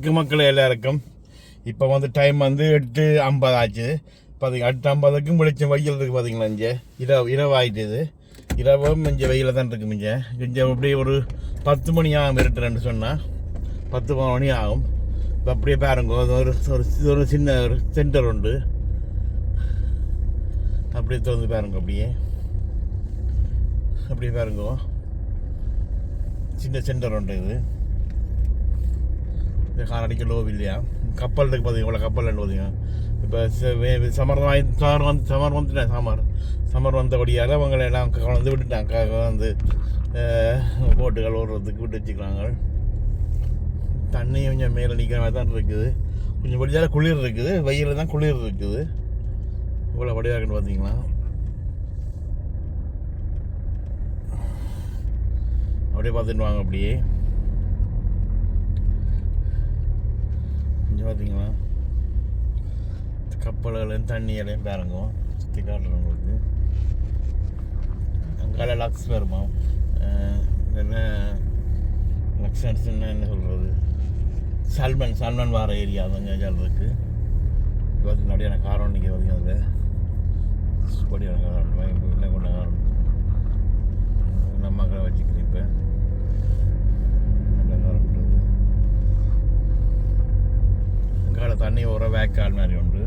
வணக்கம் மக்கள் எல்லாருக்கும். இப்போ வந்து டைம் வந்து 8:50 ஆச்சு. பார்த்தீங்க 8:50க்கும் வெளிச்சம் வெயில் இருக்குது. பார்த்தீங்களா இங்கே இரவு ஆகிட்டுது. இரவும் இங்கே வெயில தான் இருக்குது. இங்கே அப்படியே ஒரு 10 மணி ஆகும் இருட்டுன்னு சொன்னால் 10 மணி ஆகும். இப்போ அப்படியே பாருங்க, ஒரு சின்ன ஒரு சென்டர் உண்டு, அப்படியே திறந்து பாருங்க. அப்படியே பாருங்க, சின்ன சென்டர் உண்டு. இது காரடிக்க லோவ் இல்லையா? கப்பல் இருக்குது பார்த்தீங்க, இவ்வளோ கப்பல் பார்த்தீங்க. இப்போ சமர் வந்தபடியால் அவங்களை எல்லாம் வந்து விட்டுட்டாங்க. வந்து போட்டுகள் ஓடுறதுக்கு விட்டு வச்சுக்கிறாங்க. தண்ணி கொஞ்சம் மேலே நிற்கிற மாதிரி தான் இருக்குது. கொஞ்சம் படியால் குளிர் இருக்குது, வெயில் தான் குளிர் இருக்குது. இவ்வளோ படியாக இருக்குன்னு பார்த்தீங்களா? அப்படியே பார்த்துட்டு வாங்க. அப்படியே பார்த்தீங்களா, கப்பல்களையும் தண்ணியலையும் பாருங்க, சுற்றி காட்டுறோம் உங்களுக்கு. அங்கால லக்ஸ் வருமா, என்ன லக்ஸன்ஸ் என்ன சொல்கிறது, சல்மன் வார ஏரியா அங்கே இருக்குது. பார்த்தீங்கன்னா அப்படியான காரம் நிற்க பார்த்தீங்க. அதில் படியான காரம் இல்லை கொண்ட காரம் நம்ம வச்சுக்கிறேன். இப்போ நல்ல காரம்ன்றது அங்கால தண்ணி ஒரு வேக்கால் மாதிரி உண்டு.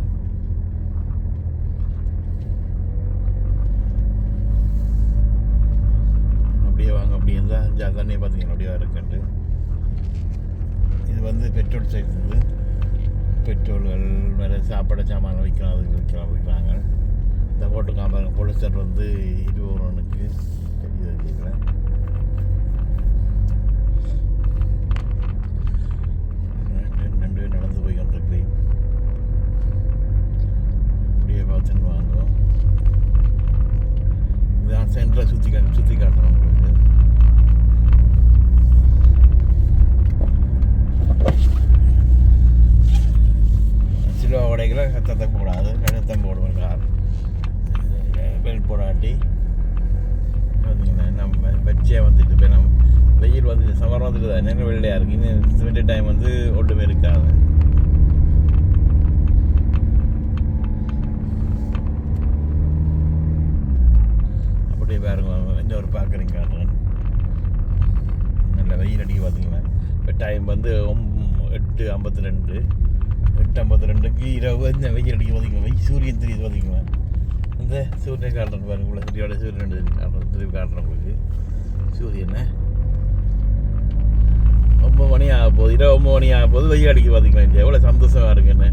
அப்படியே வாங்க. அப்படியே இருந்தால் தண்ணியை பார்த்தீங்கன்னா அப்படியே இருக்குன்ட்டு. இது வந்து பெட்ரோல் சைஸ். பெட்ரோல்கள் வேறு சாப்பாடு சாமான் வைக்கலாம், அதுக்கு விற்கிறாங்க. இந்த போட்டுக்காம பாருங்க, பொலிஸ்டர் வந்து 20 ரூபாய்க்கு தெரியுது வச்சுக்கல. நடந்து போய் கொண்டிருக்கு. அப்படியே பார்த்துன்னு வாங்க. இதுதான் சென்டரை சுற்றி காட்டுறோம் உங்களுக்கு. சிலுவா உடைகளை சத்தத்தை போடாது, கழுத்தம் போடுவோம். கார் பெல்ட் போடாட்டி பார்த்தீங்கன்னா நம்ம வச்சே வந்துட்டு இப்போ நம்ம வெயில் வந்து சமர் வந்துட்டு தான் என்ன வெள்ளையாக இருக்குது. இன்னும் வின்டர் டைம் வந்து ஒன்றுமே இருக்காது. அப்படியே பாருங்க, இந்த ஒரு பார்க்குறீங்க காட்டுறேன். நல்ல வெயில் அடிக்க பார்த்தீங்கன்னா இப்போ டைம் வந்து 8:52. 8:52க்கு இரவு இந்த வெயில் அடிக்க பார்த்தீங்கன்னா சூரியன் தெரியுது பார்த்தீங்களா. இந்த சூரியனை காட்டுறேன் பாருங்க, உள்ள சூரியன் திருப்பி காட்டுறேன் உங்களுக்கு. சூரியனை 9 மணி ஆக போகுது, இரவு 9 மணி ஆக போகுது. வெயில் அடிக்க பார்த்தீங்களா இங்கே எவ்வளோ சந்தோஷமாக இருக்குன்னு.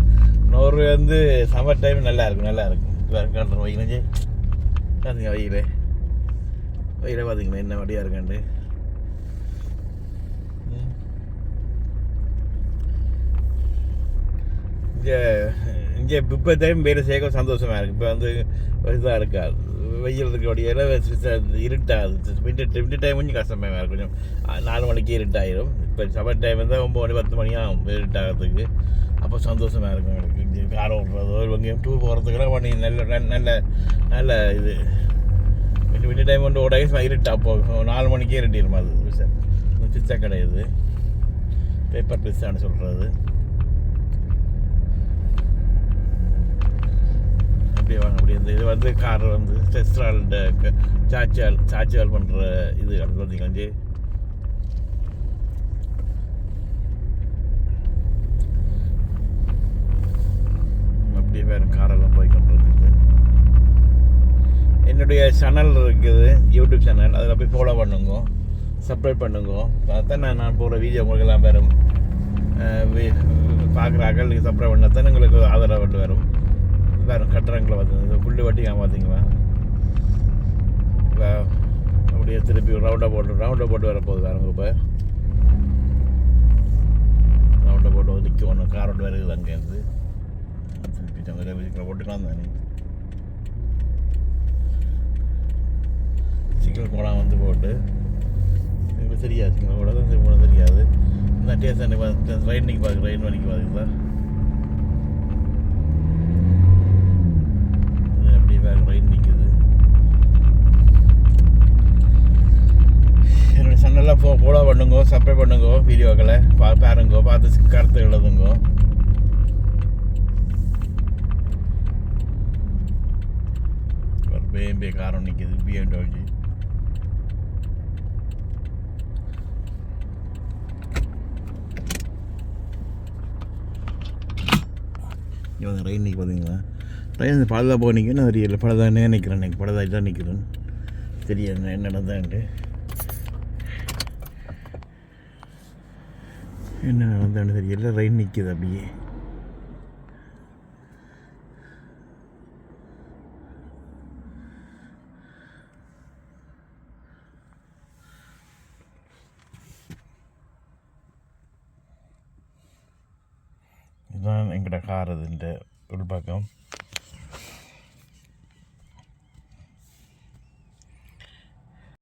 நோர்வே வந்து சம்மர் டைம் நல்லா இருக்கும். காட்டுறேன் வெயிலே பார்த்தீங்க, வெயிலே பார்த்தீங்களா என்ன வழியாக இருக்காண்டு. இங்கே இப்போ டைம் வேறு சேர்க்க சந்தோஷமாக இருக்குது. இப்போ வந்து இதாக இருக்காது, வெயில் இருக்கக்கூடிய இருட்டாது. வின்டர் டைம் கொஞ்சம் கஷ்டமாக இருக்கும். கொஞ்சம் 4 மணிக்கு இருட்டாயிரும். இப்போ சம்மர் டைம் வந்து 9 மணி 10 மணி ஆகும் இருட்டாகிறதுக்கு. அப்போ சந்தோஷமாக இருக்கும் எனக்கு. இங்கே கார் ஓடுறதோ இங்கே டூர் போகிறதுக்குலாம் பண்ணி நல்ல இது. வின்டர் டைம் வந்து ஓடாக இருட்டா போகும். 4 மணிக்கே இருட்டிடும். அது பிச்சா கிடையாது, பேப்பர் பிஸ்ஸான்னு சொல்கிறது. அப்படியே வாங்க. அப்படி இந்த இது வந்து கார் வந்து டெஸ்ட்ரால்ட சார்ஜால் பண்ணுற இது பார்த்தீங்கன்னா அப்படியே வேறு காரெல்லாம் போய் கொண்டிருக்குது. என்னுடைய சேனல் இருக்குது, யூடியூப் சேனல். அதில் போய் ஃபாலோ பண்ணுங்க, சப்ஸ்கிரைப் பண்ணுங்க. பார்த்தா நான் போகிற வீடியோ உங்களுக்கு எல்லாம் வரும். பார்க்குறாங்க, நீங்கள் சப்ஸ்கிரைப் பண்ணால் தான் உங்களுக்கு ஆதரவு வரும். வேறு கட்டுறங்களை பார்த்து புள்ளி வட்டிக்காம பார்த்தீங்களா. அப்படியே திருப்பி ரவுண்டாக போட்டு வரப்போகுது. வேறுங்க இப்போ ரவுண்டாக போட்டு நிற்க ஒன்று காரோட்டு வருது. அங்கேருந்து திருப்பி போட்டுக்கலாம் தானே. சிக்கல் கோலாம் வந்து போட்டு இப்போ தெரியாது, சிக்கல் கூட தான் தெரியாது. இந்த ஸ்டேஷன் ட்ரெயின் வரைக்கும் பார்க்குதா. ட்ரெயின் நிற்குது. சேனலில் ஃபாலோ பண்ணுங்க, சப்ஸ்கிரைப் பண்ணுங்க, வீடியோக்களை பாருங்க, பார்த்து கருத்து எழுதுங்க. ஒரு BMW காரம் நிற்கிது, BMW. இவங்க ரெயின் நிற்க பார்த்தீங்களா? ட்ரெயின் பழுதாக போக நிற்கணும் தெரியல. பழுதானே நிற்கிறேன், இன்னைக்கு பழுதாகி தான் நிற்கிறேன். தெரியாது என்ன நடந்தான்ட்டு. என்ன நடந்தான்னு தெரியல. ரெயின் நிற்கிது அப்படியே. இதுதான் எங்கள்கிட்ட கார். இது இந்த உள்பக்கம்